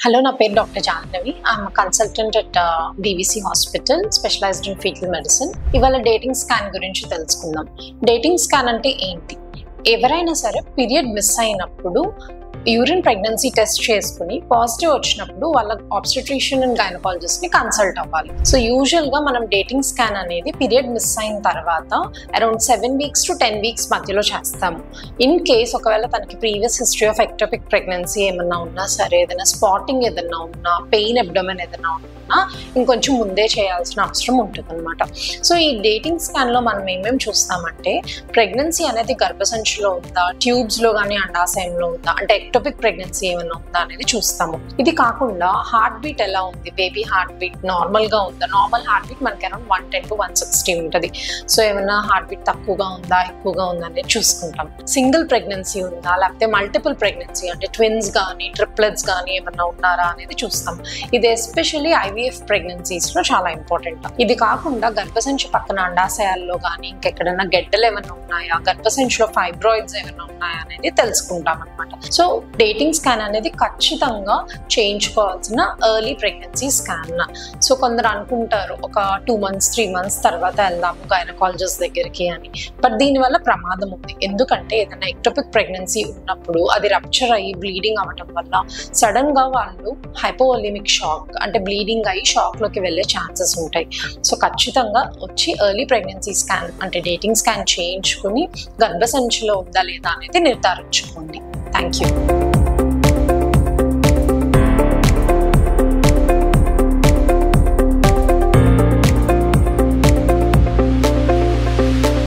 Hello, na పేరు doctor Jahnavi. I'm consultant at BVC hospital specialised in fetal medicine. ఇవాళ dating scan గురించి తెలుసుకుందాం. Dating scan అంటే ఏంటి? ఎవరైనా సరే పీరియడ్ మిస్ అయినప్పుడు యూరిన్ ప్రెగ్నెన్సీ టెస్ట్ చేసుకుని పాజిటివ్ వచ్చినప్పుడు వాళ్ళ ఆబ్స్టెట్రిషియన్ అండ్ గైనకాలజిస్ట్ ని కన్సల్ట్ అవ్వాలి. సో యూజువల్ గా మనం డేటింగ్ స్కాన్ అనేది పీరియడ్ మిస్ అయిన తర్వాత అరౌండ్ 7 weeks to 10 weeks మధ్యలో చేస్తాము. ఇన్ కేస్ ఒకవేళ తనకి previous history of ectopic pregnancy ఏమన్నా ఉన్నా సరే, ఏదైనా స్పాటింగ్ ఏదన్నా ఉన్నా, పెయిన్ అబ్డోమెన్ ఏదైనా ఉన్నా ఇంకొంచెం ముందే చేయాల్సిన అవసరం ఉంటుంది అనమాట. సో ఈ డేటింగ్ స్కాన్ లో మనం ఏమేమి చూస్తామంటే, ప్రెగ్నెన్సీ అనేది గర్భసంచిలో ఉందా, ట్యూబ్స్ లో కానీ అండాశయంలో ఉందా, అంటే ఎక్టోపిక్ ప్రెగ్నెన్సీ ఏమైనా ఉందా అనేది చూస్తాము. ఇది కాకుండా హార్ట్ బీట్ ఎలా ఉంది, బేబీ హార్ట్ బీట్ నార్మల్ గా ఉందా? నార్మల్ హార్ట్ బీట్ మనకి అరౌండ్ 110 to 160 ఉంటుంది. సో ఏమైనా హార్ట్ బీట్ తక్కువగా ఉందా, ఎక్కువగా ఉందా అనేది చూసుకుంటాం. సింగిల్ ప్రెగ్నెన్సీ ఉందా, లేకపోతే మల్టిపుల్ ప్రెగ్నెన్సీ అంటే ట్విన్స్ కానీ ట్రిప్లెట్స్ కానీ ఏమన్నా ఉన్నారా అనేది చూస్తాం. ఇది ఎస్పెషల్లీ IVF ప్రెగ్నెన్సీస్ లో చాలా ఇంపార్టెంట్. ఇది కాకుండా గర్భసంచి పక్కన అండాశయాల్లో కానీ ఇంకెక్కడైనా గెడ్డలు ఏమైనా ఉన్నాయా, గర్భసంచిలో ఫైబ్రాయిడ్స్ ఏమైనా ఉన్నాయా అనేది తెలుసుకుంటాం అనమాట. సో డేటింగ్ స్కాన్ అనేది ఖచ్చితంగా చేయించుకోవాల్సిన ఎర్లీ ప్రెగ్నెన్సీ స్కాన్. సో కొందరు అనుకుంటారు ఒక 2 months 3 months తర్వాత వెళ్దాము గైనకాలజిస్ట్ దగ్గరికి అని. బట్ దీనివల్ల ప్రమాదం ఉంది. ఎందుకంటే ఏదైనా ఎక్టోపిక్ ప్రెగ్నెన్సీ ఉన్నప్పుడు అది రప్చర్ అయ్యి బ్లీడింగ్ అవ్వటం వల్ల సడన్ గా వాళ్ళు హైపోవోలిమిక్ షాక్ అంటే బ్లీడింగ్ అయ్యి షాక్ లోకి వెళ్ళే ఛాన్సెస్ ఉంటాయి. సో ఖచ్చితంగా వచ్చి ఎర్లీ ప్రెగ్నెన్సీ స్కాన్ అంటే డేటింగ్ స్కాన్ చేయించుకుని గర్భసంచిలో ఉందా లేదా అనేది నిర్ధారించుకోండి. Thank you.